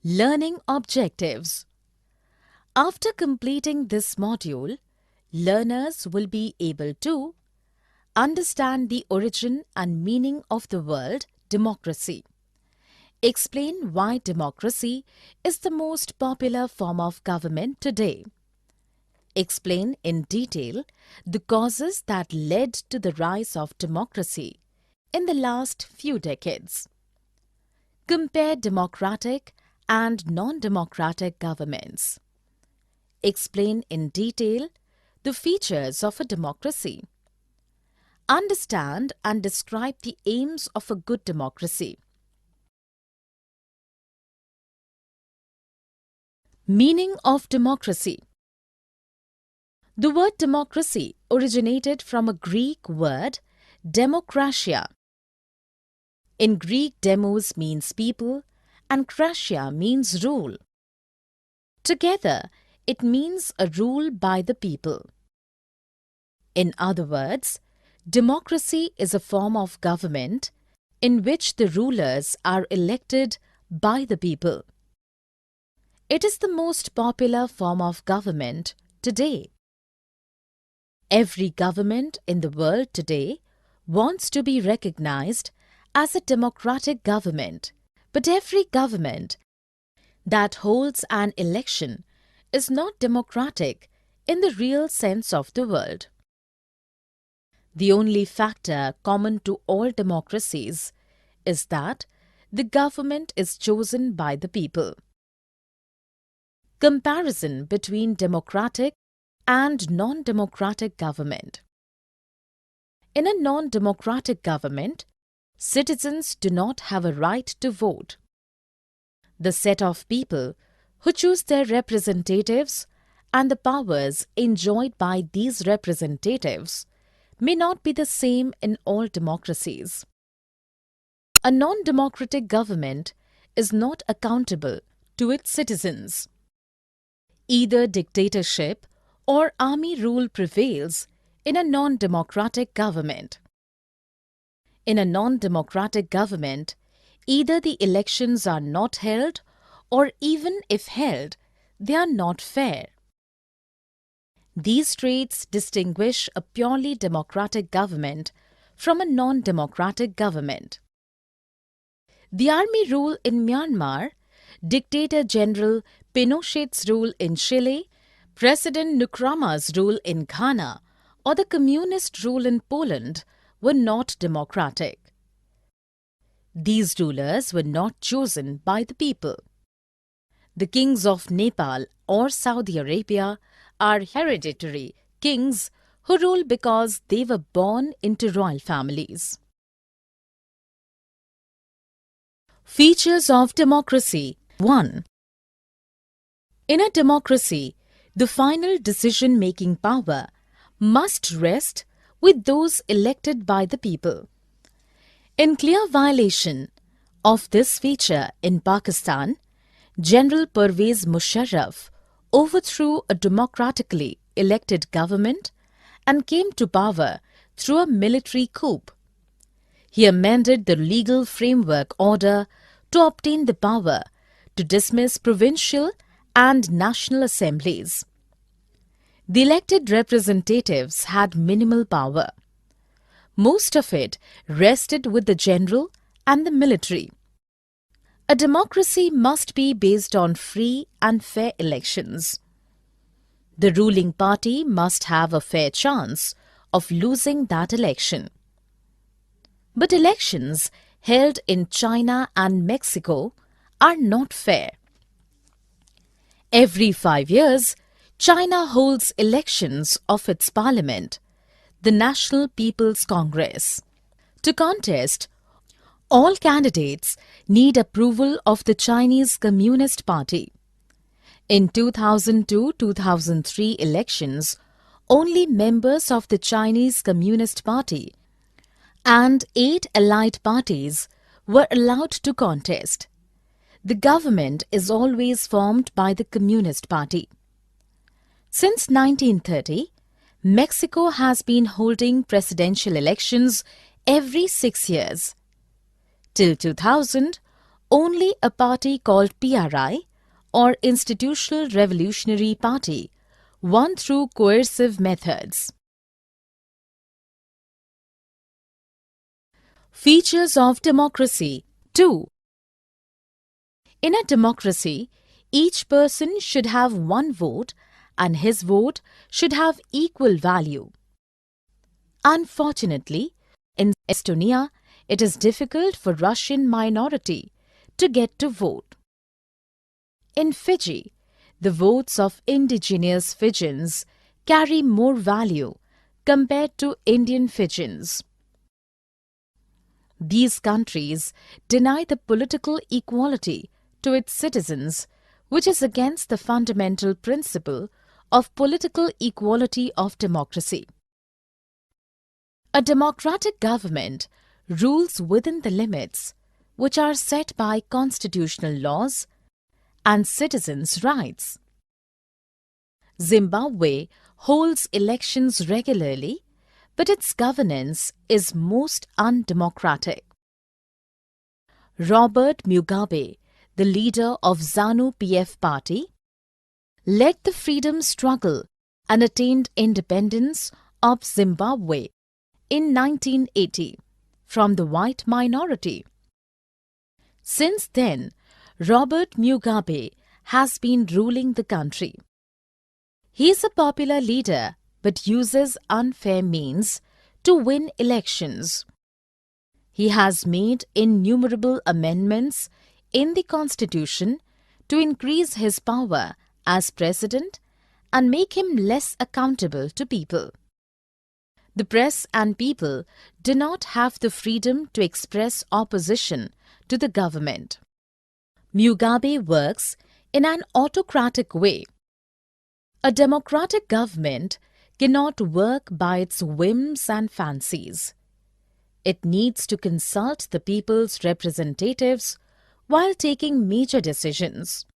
Learning objectives. After completing this module, learners will be able to understand the origin and meaning of the word democracy. Explain why democracy is the most popular form of government today. Explain in detail the causes that led to the rise of democracy in the last few decades. Compare democratic and non-democratic governments. Explain in detail the features of a democracy. Understand and describe the aims of a good democracy. Meaning of democracy. The word democracy originated from a Greek word, demokratia. In Greek, demos means people and kratia means rule. Together, it means a rule by the people. In other words, democracy is a form of government in which the rulers are elected by the people. It is the most popular form of government today. Every government in the world today wants to be recognized as a democratic government, but every government that holds an election is not democratic in the real sense of the word. The only factor common to all democracies is that the government is chosen by the people. Comparison between democratic and non-democratic government. In a non-democratic government, citizens do not have a right to vote. The set of people who choose their representatives and the powers enjoyed by these representatives may not be the same in all democracies. A non-democratic government is not accountable to its citizens. Either dictatorship or army rule prevails in a non-democratic government. In a non-democratic government, either the elections are not held or even if held, they are not fair. These traits distinguish a purely democratic government from a non-democratic government. The army rule in Myanmar, Dictator General Pinochet's rule in Chile, President Nkrumah's rule in Ghana, or the communist rule in Poland were not democratic. These rulers were not chosen by the people. The kings of Nepal or Saudi Arabia are hereditary kings who rule because they were born into royal families. Features of democracy. 1. In a democracy, the final decision-making power must rest with those elected by the people. In clear violation of this feature in Pakistan, General Pervez Musharraf overthrew a democratically elected government and came to power through a military coup. He amended the legal framework order to obtain the power to dismiss provincial and national assemblies. The elected representatives had minimal power. Most of it rested with the general and the military. A democracy must be based on free and fair elections. The ruling party must have a fair chance of losing that election. But elections held in China and Mexico are not fair. Every 5 years, China holds elections of its parliament, the National People's Congress. To contest, all candidates need approval of the Chinese Communist Party. In 2002-2003 elections, only members of the Chinese Communist Party and 8 allied parties were allowed to contest. The government is always formed by the Communist Party. Since 1930, Mexico has been holding presidential elections every 6 years. Till 2000, only a party called PRI, or Institutional Revolutionary Party, won through coercive methods. Features of democracy. 2. In a democracy, each person should have one vote and his vote should have equal value. Unfortunately, in Estonia, it is difficult for Russian minority to get to vote. In Fiji, the votes of indigenous Fijians carry more value compared to Indian Fijians. These countries deny the political equality to its citizens, which is against the fundamental principle of political equality of democracy. A democratic government rules within the limits which are set by constitutional laws and citizens' rights. Zimbabwe holds elections regularly, but its governance is most undemocratic. Robert Mugabe, the leader of ZANU-PF party, led the freedom struggle and attained independence of Zimbabwe in 1980 from the white minority. Since then, Robert Mugabe has been ruling the country. He is a popular leader but uses unfair means to win elections. He has made innumerable amendments in the Constitution to increase his power as president and make him less accountable to people. The press and people do not have the freedom to express opposition to the government. Mugabe works in an autocratic way. A democratic government cannot work by its whims and fancies. It needs to consult the people's representatives while taking major decisions.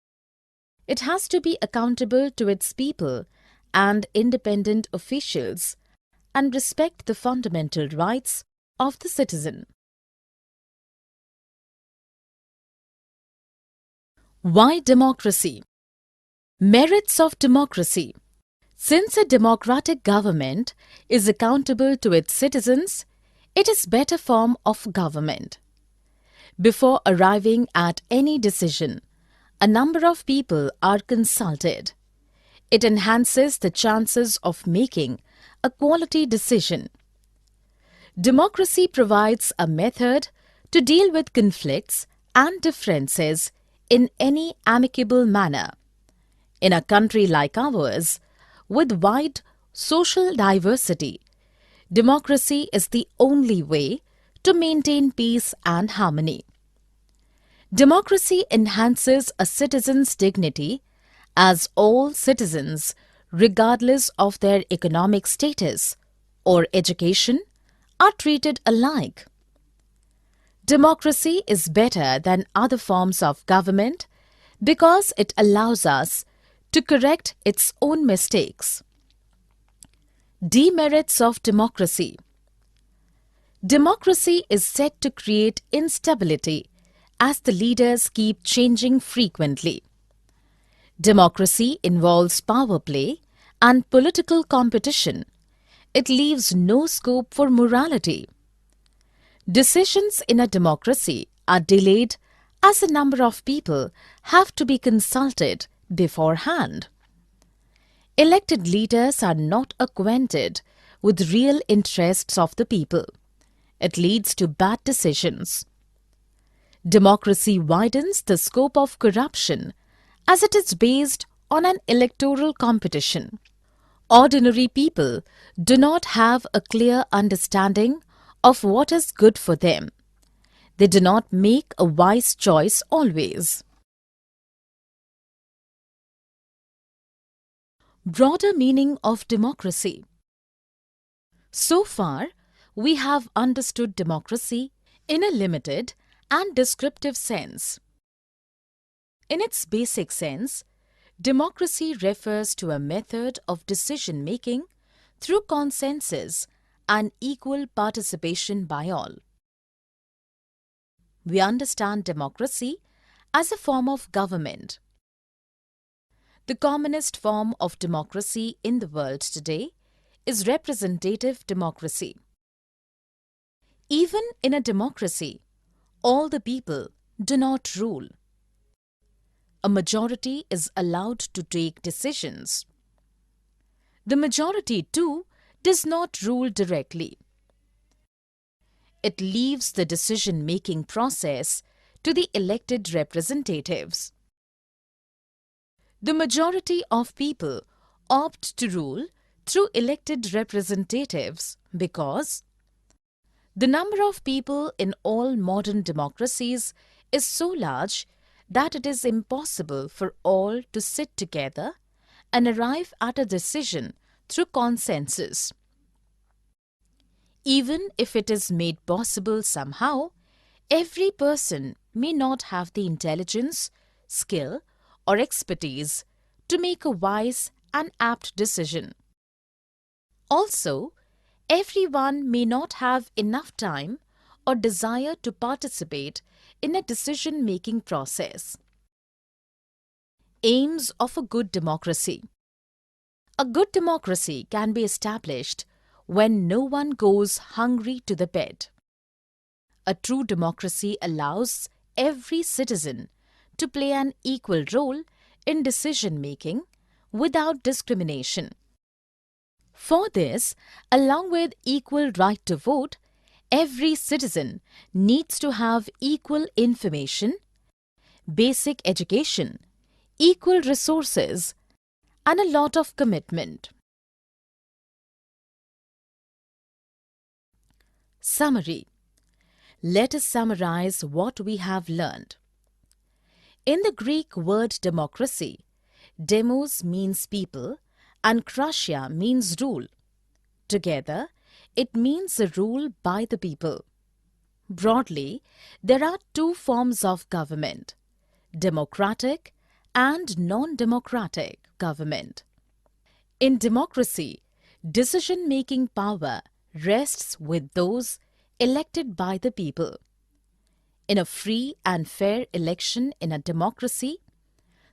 It has to be accountable to its people and independent officials and respect the fundamental rights of the citizen. Why democracy? Merits of democracy. Since a democratic government is accountable to its citizens, it is a better form of government. Before arriving at any decision, a number of people are consulted. It enhances the chances of making a quality decision. Democracy provides a method to deal with conflicts and differences in any amicable manner. In a country like ours, with wide social diversity, democracy is the only way to maintain peace and harmony. Democracy enhances a citizen's dignity as all citizens, regardless of their economic status or education, are treated alike. Democracy is better than other forms of government because it allows us to correct its own mistakes. Demerits of democracy. Democracy is said to create instability as the leaders keep changing frequently. Democracy involves power play and political competition. It leaves no scope for morality. Decisions in a democracy are delayed as a number of people have to be consulted beforehand. Elected leaders are not acquainted with real interests of the people. It leads to bad decisions. Democracy widens the scope of corruption as it is based on an electoral competition. Ordinary people do not have a clear understanding of what is good for them. They do not make a wise choice always. Broader meaning of democracy. So far, we have understood democracy in a limited and descriptive sense. In its basic sense, democracy refers to a method of decision-making through consensus and equal participation by all. We understand democracy as a form of government. The commonest form of democracy in the world today is representative democracy. Even in a democracy, all the people do not rule. A majority is allowed to take decisions. The majority, too, does not rule directly. It leaves the decision-making process to the elected representatives. The majority of people opt to rule through elected representatives because the number of people in all modern democracies is so large that it is impossible for all to sit together and arrive at a decision through consensus. Even if it is made possible somehow, every person may not have the intelligence, skill, or expertise to make a wise and apt decision. Also, everyone may not have enough time or desire to participate in a decision-making process. Aims of a good democracy. A good democracy can be established when no one goes hungry to the bed. A true democracy allows every citizen to play an equal role in decision-making without discrimination. For this, along with equal right to vote, every citizen needs to have equal information, basic education, equal resources, and a lot of commitment. Summary. Let us summarize what we have learned. In the Greek word democracy, demos means people and kratia means rule. Together, it means a rule by the people. Broadly, there are two forms of government: democratic and non-democratic government. In democracy, decision-making power rests with those elected by the people. In a free and fair election in a democracy,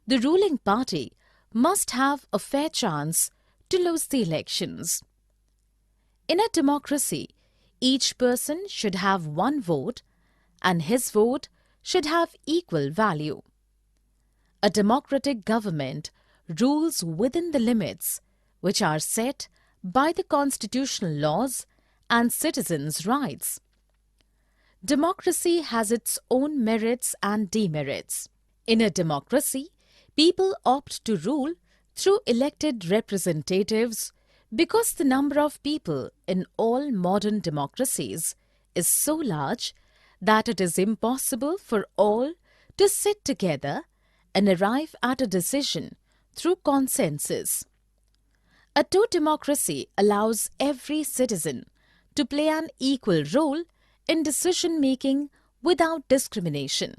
the ruling party must have a fair chance to lose the elections. In a democracy, each person should have one vote and his vote should have equal value. A democratic government rules within the limits which are set by the constitutional laws and citizens' rights. Democracy has its own merits and demerits. In a democracy, people opt to rule through elected representatives because the number of people in all modern democracies is so large that it is impossible for all to sit together and arrive at a decision through consensus. A true democracy allows every citizen to play an equal role in decision-making without discrimination.